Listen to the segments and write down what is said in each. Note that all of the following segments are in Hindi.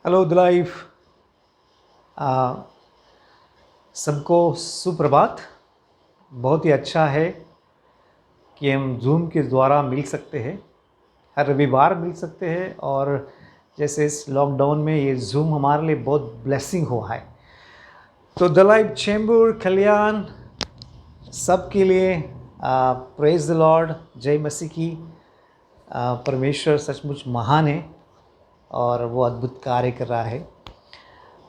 Hello the life. सबको सुप्रभात। बहुत ही अच्छा है कि हम जूम के द्वारा मिल सकते हैं, हर रविवार मिल सकते हैं। और जैसे इस लॉकडाउन में ये जूम हमारे लिए बहुत ब्लेसिंग हुआ है। तो द लाइफ चैम्बर कल्याण सबके लिए प्रेज द लॉर्ड, जय मसीह की। परमेश्वर सचमुच महान है और वो अद्भुत कार्य कर रहा है।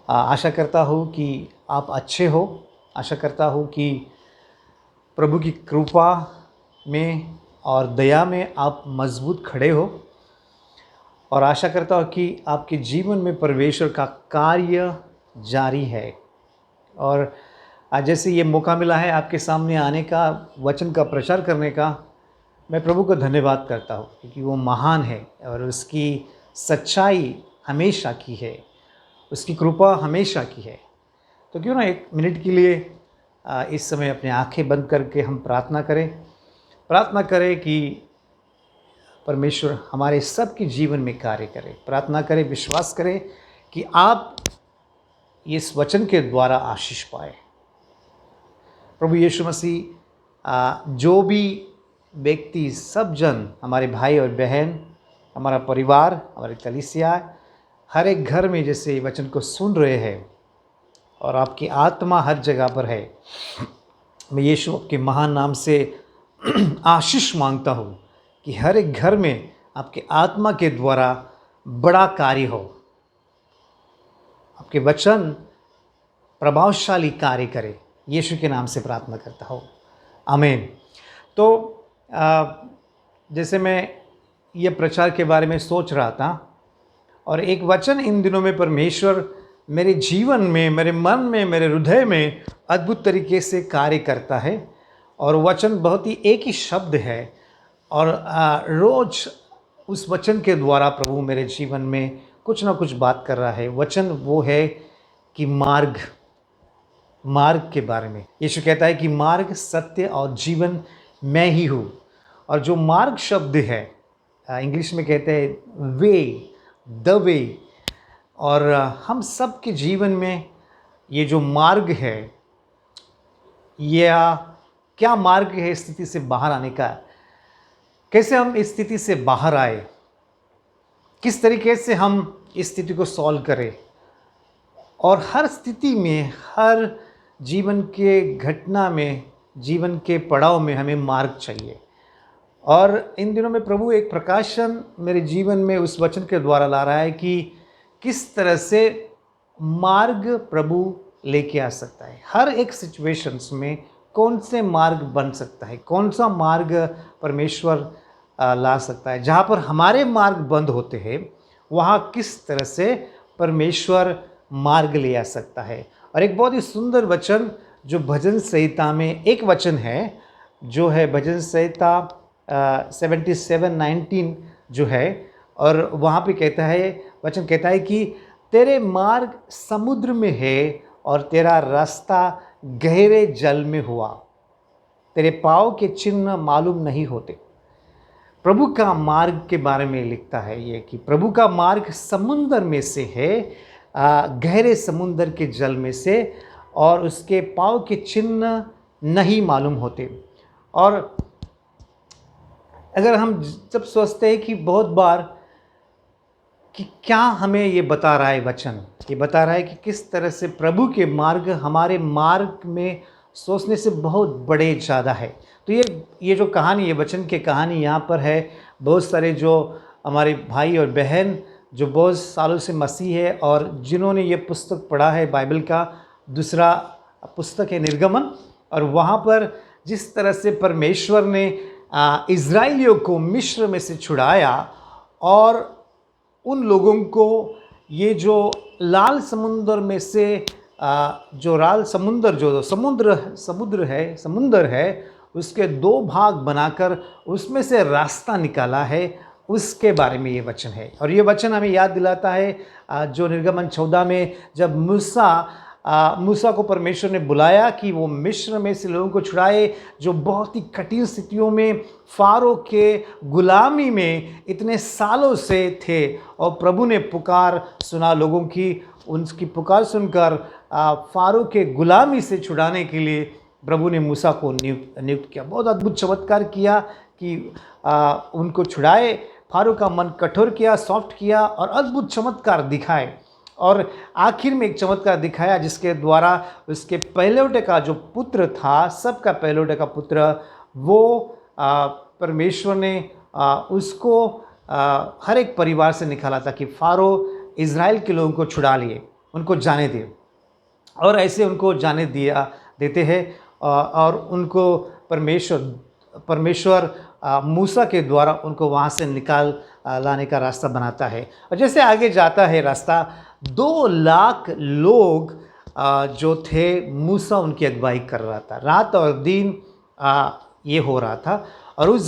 आशा करता हूँ कि आप अच्छे हो। आशा करता हूँ कि प्रभु की कृपा में और दया में आप मजबूत खड़े हो। और आशा करता हूँ कि आपके जीवन में परमेश्वर का कार्य जारी है। और आज जैसे ये मौका मिला है आपके सामने आने का, वचन का प्रचार करने का, मैं प्रभु को धन्यवाद करता हूँ क्योंकि वो महान है और उसकी सच्चाई हमेशा की है, उसकी कृपा हमेशा की है। तो क्यों ना एक मिनट के लिए इस समय अपने आंखें बंद करके हम प्रार्थना करें कि परमेश्वर हमारे सबके जीवन में कार्य करे। प्रार्थना करें, विश्वास करें कि आप इस वचन के द्वारा आशीष पाए। प्रभु यीशु मसीह, जो भी व्यक्ति, सब जन, हमारे भाई और बहन, हमारा परिवार, हमारी कलीसिया, हर एक घर में जैसे वचन को सुन रहे हैं और आपकी आत्मा हर जगह पर है, मैं यीशु के महान नाम से आशीष मांगता हूँ कि हर एक घर में आपके आत्मा के द्वारा बड़ा कार्य हो, आपके वचन प्रभावशाली कार्य करे। यीशु के नाम से प्रार्थना करता हूँ, आमीन। तो जैसे मैं ये प्रचार के बारे में सोच रहा था और एक वचन इन दिनों में परमेश्वर मेरे जीवन में, मेरे मन में, मेरे हृदय में अद्भुत तरीके से कार्य करता है। और वचन बहुत ही एक ही शब्द है और रोज़ उस वचन के द्वारा प्रभु मेरे जीवन में कुछ ना कुछ बात कर रहा है। वचन वो है कि मार्ग के बारे में यीशु कहता है कि मार्ग, सत्य और जीवन मैं ही हूँ। और जो मार्ग शब्द है, इंग्लिश में कहते हैं वे, द वे। और हम सब के जीवन में ये जो मार्ग है, या क्या मार्ग है स्थिति से बाहर आने का, कैसे हम इस स्थिति से बाहर आए, किस तरीके से हम इस स्थिति को सॉल्व करें। और हर स्थिति में, हर जीवन के घटना में, जीवन के पड़ाव में हमें मार्ग चाहिए। और इन दिनों में प्रभु एक प्रकाशन मेरे जीवन में उस वचन के द्वारा ला रहा है कि किस तरह से मार्ग प्रभु लेके आ सकता है। हर एक सिचुएशंस में कौन से मार्ग बन सकता है, कौन सा मार्ग परमेश्वर ला सकता है। जहाँ पर हमारे मार्ग बंद होते हैं वहाँ किस तरह से परमेश्वर मार्ग ले आ सकता है। और एक बहुत ही सुंदर वचन जो भजन संहिता में एक वचन है, जो है भजन संहिता 77:19 जो है। और वहाँ पे कहता है, वचन कहता है कि तेरे मार्ग समुद्र में है और तेरा रास्ता गहरे जल में हुआ, तेरे पाँव के चिन्ह मालूम नहीं होते। प्रभु का मार्ग के बारे में लिखता है ये कि प्रभु का मार्ग समुंदर में से है, गहरे समुंदर के जल में से, और उसके पाँव के चिन्ह नहीं मालूम होते। और अगर हम जब सोचते हैं कि बहुत बार कि क्या हमें ये बता रहा है वचन, ये बता रहा है कि किस तरह से प्रभु के मार्ग हमारे मार्ग में सोचने से बहुत बड़े ज़्यादा है। तो ये जो कहानी, ये वचन की कहानी यहाँ पर है। बहुत सारे जो हमारे भाई और बहन जो बहुत सालों से मसीह है और जिन्होंने ये पुस्तक पढ़ा है, बाइबल का दूसरा पुस्तक है निर्गमन, और वहाँ पर जिस तरह से परमेश्वर ने इज़राइलियों को मिस्र में से छुड़ाया और उन लोगों को ये जो लाल समुंदर में से जो लाल समुंदर, जो समुंदर है उसके दो भाग बनाकर उसमें से रास्ता निकाला है, उसके बारे में ये वचन है। और ये वचन हमें याद दिलाता है जो निर्गमन 14 में जब मूसा मूसा को परमेश्वर ने बुलाया कि वो मिस्र में से लोगों को छुड़ाए, जो बहुत ही कठिन स्थितियों में फ़ारो के गुलामी में इतने सालों से थे। और प्रभु ने पुकार सुना लोगों की, उनकी पुकार सुनकर फ़ारो के गुलामी से छुड़ाने के लिए प्रभु ने मूसा को नियुक्त किया। बहुत अद्भुत चमत्कार किया कि उनको छुड़ाए, फ़ारो का मन कठोर किया, सॉफ्ट किया और अद्भुत चमत्कार दिखाए। और आखिर में एक चमत्कार दिखाया जिसके द्वारा उसके पहलौठे का जो पुत्र था, सबका पहलौठे का पुत्र, वो परमेश्वर ने उसको हर एक परिवार से निकाला था कि फ़ारो इज़राइल के लोगों को छुड़ा लिए, उनको जाने दिए। और ऐसे उनको जाने देते हैं और उनको परमेश्वर मूसा के द्वारा उनको वहाँ से निकाल लाने का रास्ता बनाता है। और जैसे आगे जाता है रास्ता, 2 लाख लोग जो थे, मूसा उनकी अगुवाई कर रहा था। रात और दिन ये हो रहा था। और उस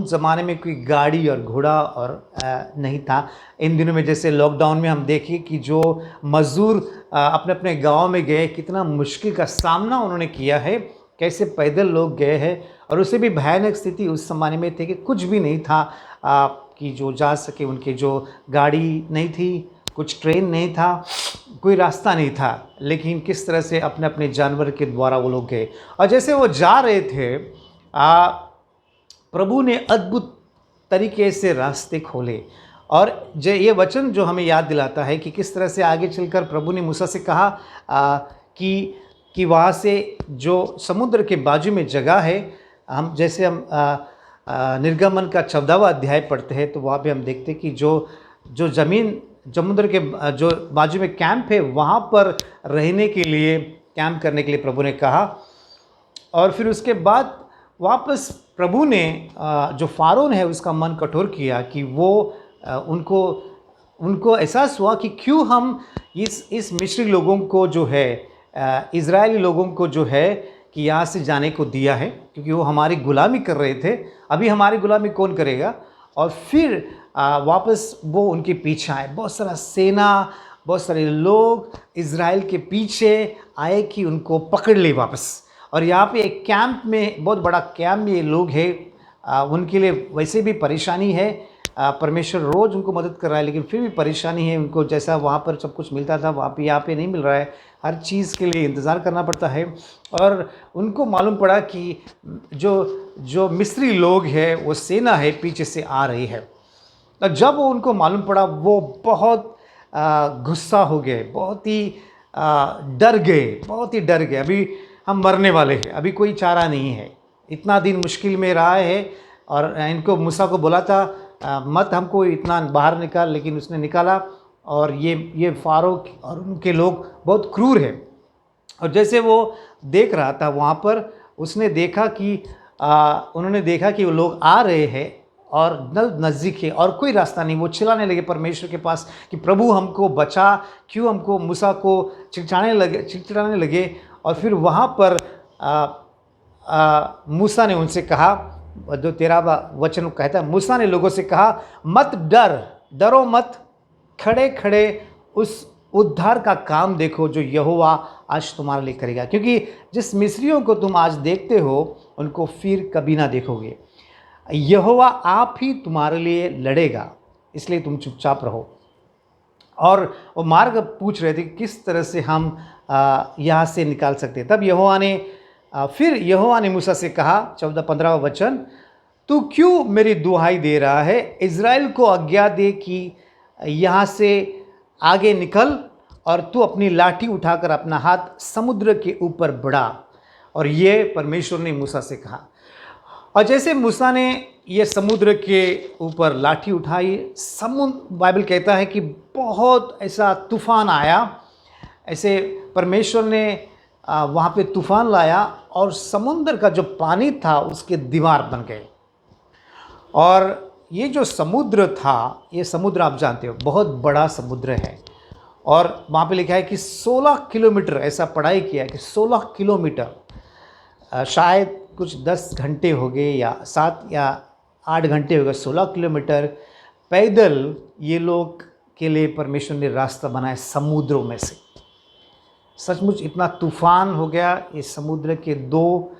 ज़माने में कोई गाड़ी और घोड़ा और नहीं था। इन दिनों में जैसे लॉकडाउन में हम देखें कि जो मज़दूर अपने अपने गांव में गए, कितना मुश्किल का सामना उन्होंने किया है, कैसे पैदल लोग गए हैं। और उससे भी भयानक स्थिति उस ज़माने में थी कि कुछ भी नहीं था कि जो जा सके, उनके जो गाड़ी नहीं थी, कुछ ट्रेन नहीं था, कोई रास्ता नहीं था। लेकिन किस तरह से अपने अपने जानवर के द्वारा वो लोग गए। और जैसे वो जा रहे थे, प्रभु ने अद्भुत तरीके से रास्ते खोले। और ये वचन जो हमें याद दिलाता है कि किस तरह से आगे चलकर प्रभु ने मूसा से कहा कि वहाँ से जो समुद्र के बाजू में जगह है, हम निर्गमन का 14वां अध्याय पढ़ते हैं तो वहाँ पे हम देखते हैं कि जो ज़मीन समुद्र के जो बाजू में कैंप है, वहाँ पर रहने के लिए, कैंप करने के लिए प्रभु ने कहा। और फिर उसके बाद वापस प्रभु ने जो फ़ारोन है उसका मन कठोर किया कि वो उनको एहसास हुआ कि क्यों हम इस मिस्री लोगों को जो है, इज़राइली लोगों को जो है कि यहाँ से जाने को दिया है, क्योंकि वो हमारी गुलामी कर रहे थे। अभी हमारी गुलामी कौन करेगा। और फिर वापस वो उनके पीछे आए, बहुत सारा सेना, बहुत सारे लोग इज़राइल के पीछे आए कि उनको पकड़ ले वापस। और यहाँ पे एक कैंप में, बहुत बड़ा कैंप में ये लोग हैं, उनके लिए वैसे भी परेशानी है। परमेश्वर रोज़ उनको मदद कर रहा है, लेकिन फिर भी परेशानी है उनको। जैसा वहाँ पर सब कुछ मिलता था, वहाँ पे यहाँ पे नहीं मिल रहा है। हर चीज़ के लिए इंतज़ार करना पड़ता है। और उनको मालूम पड़ा कि जो मिस्री लोग हैं, वो सेना है पीछे से आ रही है। तो जब वो उनको मालूम पड़ा, वो बहुत गुस्सा हो गए, बहुत ही डर गए। अभी हम मरने वाले हैं, अभी कोई चारा नहीं है, इतना दिन मुश्किल में रहा है। और इनको मूसा को बोला था मत हमको इतना बाहर निकाल, लेकिन उसने निकाला। और ये फ़ारो और उनके लोग बहुत क्रूर है। और जैसे वो देख रहा था वहाँ पर, उसने देखा कि उन्होंने देखा कि वो लोग आ रहे हैं और नज़दीक है और कोई रास्ता नहीं। वो चिल्लाने लगे परमेश्वर के पास कि प्रभु हमको बचा, क्यों हमको, मूसा को चिढ़ाने लगे। और फिर वहाँ पर मूसा ने उनसे कहा, जो 13वां वचन कहता है, मूसा ने लोगों से कहा, मत डरो मत, खड़े खड़े उस उद्धार का काम देखो जो यहोवा आज तुम्हारे लिए करेगा। क्योंकि जिस मिस्रियों को तुम आज देखते हो, उनको फिर कभी ना देखोगे। यहोवा आप ही तुम्हारे लिए लड़ेगा, इसलिए तुम चुपचाप रहो। और वो मार्ग पूछ रहे थे किस तरह से हम यहाँ से निकाल सकते। तब फिर यहोवा ने मूसा से कहा, 14-15वां वचन, तू क्यों मेरी दुहाई दे रहा है? इज़राइल को आज्ञा दे कि यहाँ से आगे निकल, और तू अपनी लाठी उठाकर अपना हाथ समुद्र के ऊपर बढ़ा। और ये परमेश्वर ने मूसा से कहा। और जैसे मूसा ने ये समुद्र के ऊपर लाठी उठाई, बाइबल कहता है कि बहुत ऐसा तूफान आया। ऐसे परमेश्वर ने वहाँ पे तूफान लाया और समुद्र का जो पानी था उसके दीवार बन गए। और ये जो समुद्र था, ये समुद्र आप जानते हो बहुत बड़ा समुद्र है। और वहाँ पे लिखा है कि 16 किलोमीटर, ऐसा पढ़ाई किया कि 16 किलोमीटर, शायद कुछ 10 घंटे हो गए या 7 या 8 घंटे हो गए, 16 किलोमीटर पैदल ये लोग के लिए परमेश्वर ने रास्ता बनाया समुद्रों में से। सचमुच इतना तूफान हो गया, इस समुद्र के दो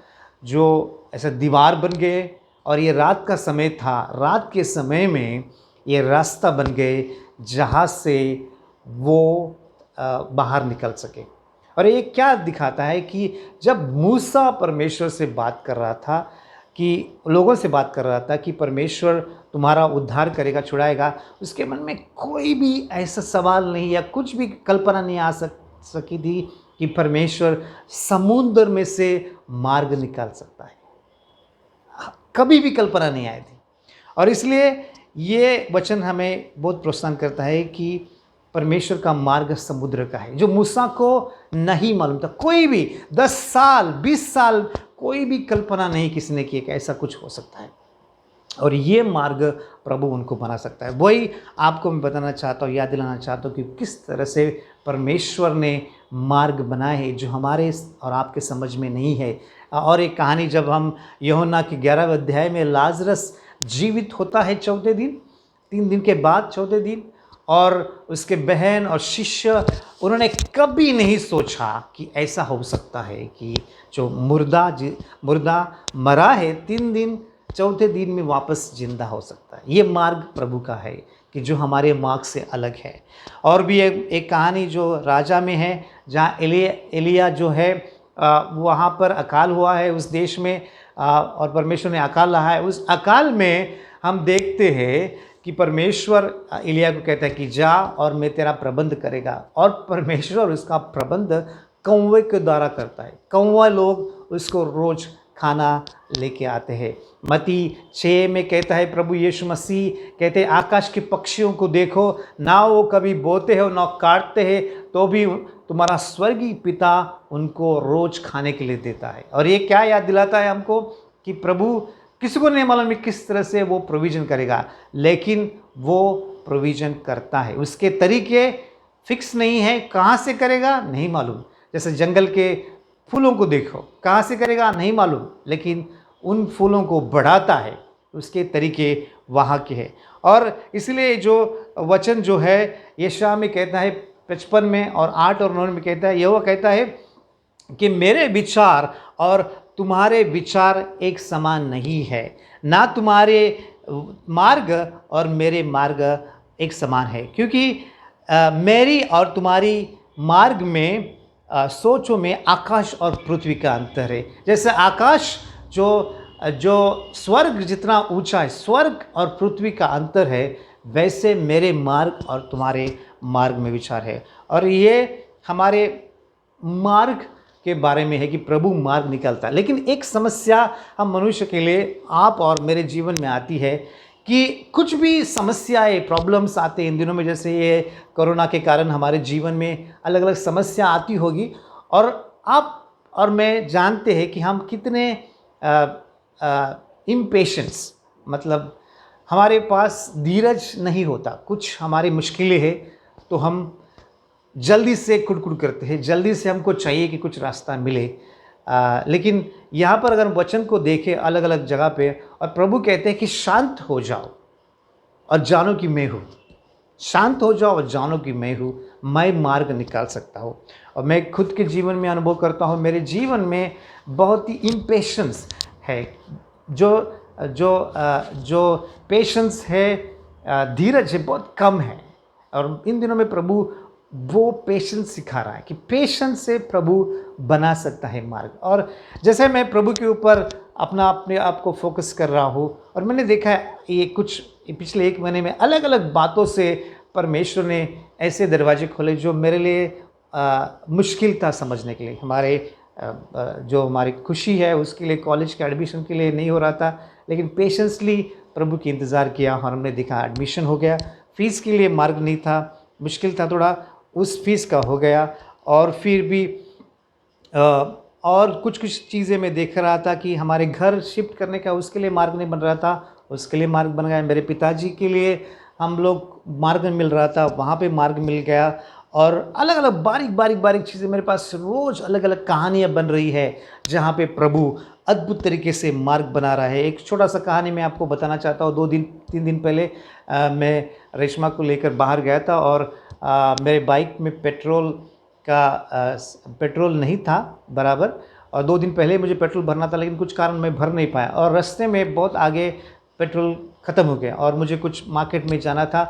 जो ऐसे दीवार बन गए, और ये रात का समय था। रात के समय में ये रास्ता बन गए जहाँ से वो बाहर निकल सके। और ये क्या दिखाता है कि जब मूसा परमेश्वर से बात कर रहा था, कि लोगों से बात कर रहा था कि परमेश्वर तुम्हारा उद्धार करेगा, छुड़ाएगा, उसके मन में कोई भी ऐसा सवाल नहीं या कुछ भी कल्पना नहीं आ सकी थी कि परमेश्वर समुद्र में से मार्ग निकाल सकता है। कभी भी कल्पना नहीं आई थी। और इसलिए ये वचन हमें बहुत प्रोत्साहन करता है कि परमेश्वर का मार्ग समुद्र का है, जो मूसा को नहीं मालूम था। कोई भी 10 साल 20 साल कोई भी कल्पना नहीं किसी ने की कि ऐसा कुछ हो सकता है, और ये मार्ग प्रभु उनको बना सकता है। वही आपको मैं बताना चाहता हूँ, याद दिलाना चाहता हूँ कि किस तरह से परमेश्वर ने मार्ग बनाए हैं जो हमारे और आपके समझ में नहीं है। और एक कहानी, जब हम यूहन्ना के 11वें अध्याय में लाजरस जीवित होता है चौथे दिन, 3 दिन के बाद चौथे दिन, और उसके बहन और शिष्य, उन्होंने कभी नहीं सोचा कि ऐसा हो सकता है कि जो मुर्दा मरा है 3 दिन, चौथे दिन में वापस जिंदा हो सकता है। ये मार्ग प्रभु का है कि जो हमारे मार्ग से अलग है। और भी एक कहानी जो राजा में है, जहाँ एलिया जो है वहाँ पर अकाल हुआ है उस देश में, और परमेश्वर ने अकाल लाया है। उस अकाल में हम देखते हैं कि परमेश्वर एलिया को कहता है कि जा और मैं तेरा प्रबंध करेगा, और परमेश्वर उसका प्रबंध कौवे के द्वारा करता है। कौवा लोग उसको रोज खाना लेके आते हैं। मत्ती 6 में कहता है, प्रभु यीशु मसीह कहते हैं, आकाश के पक्षियों को देखो, ना वो कभी बोते हैं ना काटते हैं, तो भी तुम्हारा स्वर्गीय पिता उनको रोज खाने के लिए देता है। और ये क्या याद दिलाता है हमको कि प्रभु, किसी को नहीं मालूम किस तरह से वो प्रोविज़न करेगा, लेकिन वो प्रोविज़न करता है। उसके तरीके फिक्स नहीं है, कहाँ से करेगा नहीं मालूम। जैसे जंगल के फूलों को देखो, कहाँ से करेगा नहीं मालूम, लेकिन उन फूलों को बढ़ाता है, उसके तरीके वहाँ के हैं। और इसलिए जो वचन जो है यशायाह में कहता है 55 में और 8 और 9 में कहता है, यहोवा कहता है कि मेरे विचार और तुम्हारे विचार एक समान नहीं है, ना तुम्हारे मार्ग और मेरे मार्ग एक समान है, क्योंकि मेरी और तुम्हारी मार्ग में सोचों में आकाश और पृथ्वी का अंतर है। जैसे आकाश जो स्वर्ग जितना ऊंचा है, स्वर्ग और पृथ्वी का अंतर है, वैसे मेरे मार्ग और तुम्हारे मार्ग में विचार है। और ये हमारे मार्ग के बारे में है कि प्रभु मार्ग निकालता है। लेकिन एक समस्या हम मनुष्य के लिए, आप और मेरे जीवन में आती है कि कुछ भी समस्याएं, प्रॉब्लम्स आते हैं इन दिनों में। जैसे ये कोरोना के कारण हमारे जीवन में अलग अलग समस्या आती होगी, और आप और मैं जानते हैं कि हम कितने इम्पेशेंस, मतलब हमारे पास धीरज नहीं होता। कुछ हमारी मुश्किलें हैं तो हम जल्दी से कुड़कुड़ करते हैं, जल्दी से हमको चाहिए कि कुछ रास्ता मिले। लेकिन यहाँ पर अगर वचन को देखें अलग अलग जगह पे, और प्रभु कहते हैं कि शांत हो जाओ और जानो कि मैं हूँ, शांत हो जाओ और जानो कि मैं हूँ, मैं मार्ग निकाल सकता हूँ। और मैं खुद के जीवन में अनुभव करता हूँ, मेरे जीवन में बहुत ही इम्पेशेंस है, जो पेशेंस है, धीरज है, बहुत कम है। और इन दिनों में प्रभु वो पेशेंस सिखा रहा है कि पेशेंस से प्रभु बना सकता है मार्ग। और जैसे मैं प्रभु के ऊपर अपने आप को फोकस कर रहा हूँ, और मैंने देखा है ये पिछले 1 महीने में अलग अलग बातों से परमेश्वर ने ऐसे दरवाजे खोले जो मेरे लिए मुश्किल था समझने के लिए। जो हमारी खुशी है उसके लिए, कॉलेज के एडमिशन के लिए नहीं हो रहा था, लेकिन पेशेंसली प्रभु की इंतज़ार किया और हमने देखा एडमिशन हो गया। फ़ीस के लिए मार्ग नहीं था, मुश्किल था थोड़ा, उस फीस का हो गया। और फिर भी और कुछ चीज़ें मैं देख रहा था कि हमारे घर शिफ्ट करने का, उसके लिए मार्ग नहीं बन रहा था, उसके लिए मार्ग बन गया। मेरे पिताजी के लिए हम लोग मार्ग मिल रहा था, वहाँ पे मार्ग मिल गया। और अलग अलग बारीक चीज़ें, मेरे पास रोज़ अलग अलग कहानियाँ बन रही है जहाँ पे प्रभु अद्भुत तरीके से मार्ग बना रहा है। एक छोटा सा कहानी मैं आपको बताना चाहता हूँ। 3 दिन पहले मैं रेशमा को लेकर बाहर गया था, और मेरे बाइक में पेट्रोल पेट्रोल नहीं था बराबर, और 2 दिन पहले मुझे पेट्रोल भरना था, लेकिन कुछ कारण मैं भर नहीं पाया और रास्ते में बहुत आगे पेट्रोल ख़त्म हो गया और मुझे कुछ मार्केट में जाना था।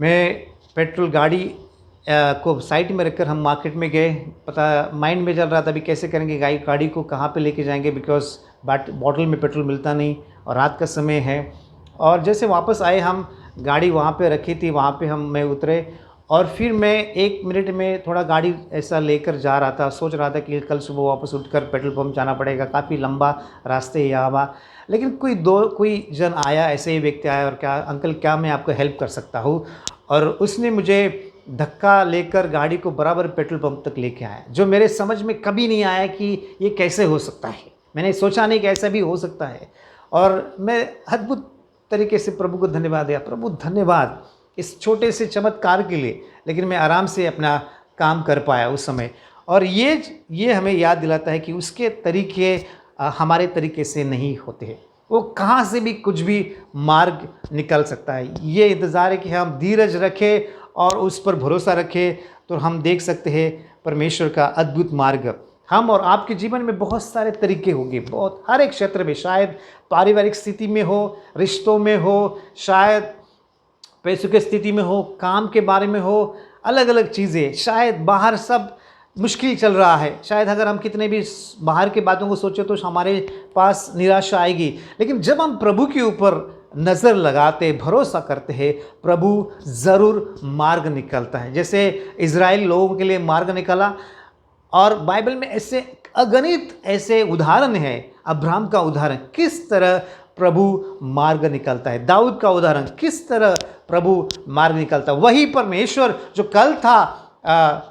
मैं पेट्रोल गाड़ी को साइड में रखकर हम मार्केट में गए। पता माइंड में चल रहा था अभी कैसे करेंगे, गाड़ी को कहाँ पे लेके जाएंगे, बिकॉज़ बॉटल में पेट्रोल मिलता नहीं और रात का समय है। और जैसे वापस आए हम, गाड़ी वहाँ पे रखी थी, वहाँ पे मैं उतरे और फिर मैं 1 मिनट में थोड़ा गाड़ी ऐसा लेकर जा रहा था, सोच रहा था कि कल सुबह वापस उठकर पेट्रोल पंप जाना पड़ेगा, काफ़ी लंबा रास्ते यहाँ वहाँ। लेकिन कोई जन आया, ऐसे ही व्यक्ति आया और क्या, अंकल क्या मैं आपको हेल्प कर सकता हूँ, और उसने मुझे धक्का लेकर गाड़ी को बराबर पेट्रोल पंप तक लेके आया, जो मेरे समझ में कभी नहीं आया कि ये कैसे हो सकता है। मैंने सोचा नहीं कि ऐसा भी हो सकता है, और मैं अद्भुत तरीके से प्रभु को धन्यवाद दिया, प्रभु धन्यवाद इस छोटे से चमत्कार के लिए। लेकिन मैं आराम से अपना काम कर पाया उस समय, और ये हमें याद दिलाता है कि उसके तरीके हमारे तरीके से नहीं होते हैं। वो कहाँ से भी कुछ भी मार्ग निकल सकता है। ये इंतज़ार है कि हम धीरज रखें और उस पर भरोसा रखें, तो हम देख सकते हैं परमेश्वर का अद्भुत मार्ग। हम और आपके जीवन में बहुत सारे तरीके होंगे, बहुत, हर एक क्षेत्र में, शायद पारिवारिक स्थिति में हो, रिश्तों में हो, शायद पैसों की स्थिति में हो, काम के बारे में हो, अलग अलग चीज़ें, शायद बाहर सब मुश्किल चल रहा है, शायद अगर हम कितने भी बाहर की बातों को सोचें तो हमारे पास निराशा आएगी। लेकिन जब हम प्रभु के ऊपर नज़र लगाते, भरोसा करते हैं, प्रभु ज़रूर मार्ग निकलता है। जैसे इज़राइल लोगों के लिए मार्ग निकला, और बाइबल में ऐसे अगणित ऐसे उदाहरण हैं। अब्राहम का उदाहरण, किस तरह प्रभु मार्ग निकलता है। दाऊद का उदाहरण, किस तरह प्रभु मार्ग निकलता है। वही परमेश्वर जो कल था,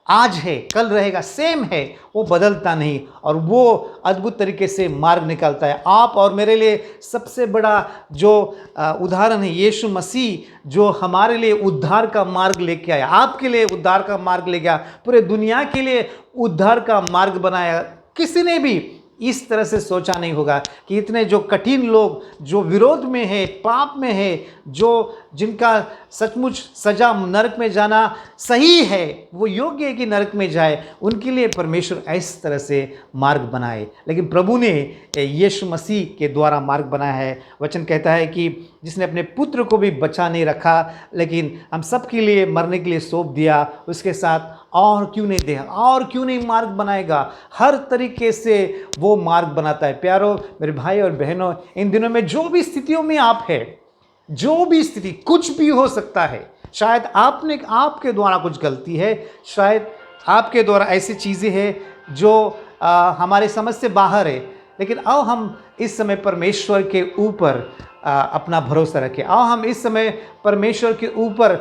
आज है, कल रहेगा, सेम है, वो बदलता नहीं, और वो अद्भुत तरीके से मार्ग निकालता है। आप और मेरे लिए सबसे बड़ा जो उदाहरण है यीशु मसीह, जो हमारे लिए उद्धार का मार्ग लेके आया, आपके लिए उद्धार का मार्ग ले गया, पूरे दुनिया के लिए उद्धार का मार्ग बनाया। किसी ने भी इस तरह से सोचा नहीं होगा कि इतने जो कठिन लोग, जो विरोध में है, पाप में है, जो जिनका सचमुच सजा नरक में जाना सही है, वो योग्य है कि नरक में जाए, उनके लिए परमेश्वर इस तरह से मार्ग बनाए। लेकिन प्रभु ने यीशु मसीह के द्वारा मार्ग बनाया है। वचन कहता है कि जिसने अपने पुत्र को भी बचा नहीं रखा, लेकिन हम सब के लिए मरने के लिए सौंप दिया, उसके साथ और क्यों नहीं दे, और क्यों नहीं मार्ग बनाएगा। हर तरीके से वो मार्ग बनाता है। प्यारो मेरे भाई और बहनों, इन दिनों में जो भी स्थितियों में आप है, जो भी स्थिति, कुछ भी हो सकता है। शायद आपके द्वारा कुछ गलती है, शायद आपके द्वारा ऐसी चीज़ें हैं जो हमारे समझ से बाहर है। लेकिन आओ हम इस समय परमेश्वर के ऊपर अपना भरोसा रखें। आओ हम इस समय परमेश्वर के ऊपर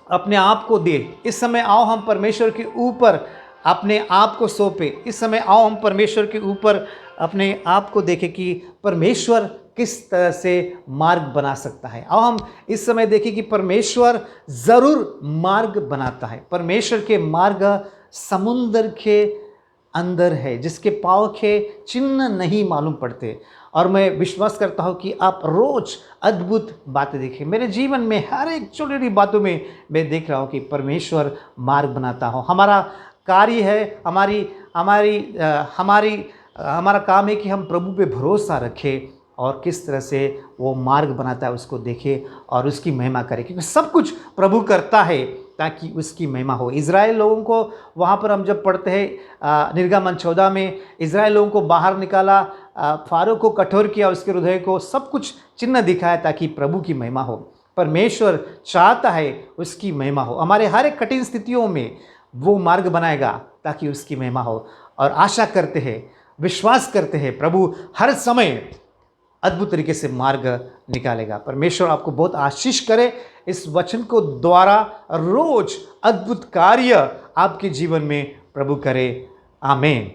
अपने आप को दे। इस समय आओ हम परमेश्वर के ऊपर अपने आप को सौंपे। इस समय आओ हम परमेश्वर के ऊपर अपने आप को देखें कि परमेश्वर किस तरह से मार्ग बना सकता है। आओ हम इस समय देखें कि परमेश्वर ज़रूर मार्ग बनाता है। परमेश्वर के मार्ग समुद्र के अंदर है, जिसके पाँव के चिन्ह नहीं मालूम पड़ते। और मैं विश्वास करता हूँ कि आप रोज़ अद्भुत बातें देखें। मेरे जीवन में हर एक छोटी छोटी बातों में मैं देख रहा हूँ कि परमेश्वर मार्ग बनाता हो। हमारा कार्य है, हमारा काम है कि हम प्रभु पे भरोसा रखें और किस तरह से वो मार्ग बनाता है उसको देखें और उसकी महिमा करें, क्योंकि सब कुछ प्रभु करता है ताकि उसकी महिमा हो। इज़राइल लोगों को वहाँ पर हम जब पढ़ते हैं निर्गमन 14 में, इज़राइल लोगों को बाहर निकाला, फारो को कठोर किया, उसके हृदय को सब कुछ चिन्ह दिखाया ताकि प्रभु की महिमा हो। परमेश्वर चाहता है उसकी महिमा हो। हमारे हर एक कठिन स्थितियों में वो मार्ग बनाएगा ताकि उसकी महिमा हो। और आशा करते हैं, विश्वास करते हैं, प्रभु हर समय अद्भुत तरीके से मार्ग निकालेगा। परमेश्वर आपको बहुत आशीष करे। इस वचन को द्वारा रोज अद्भुत कार्य आपके जीवन में प्रभु करे। आमीन।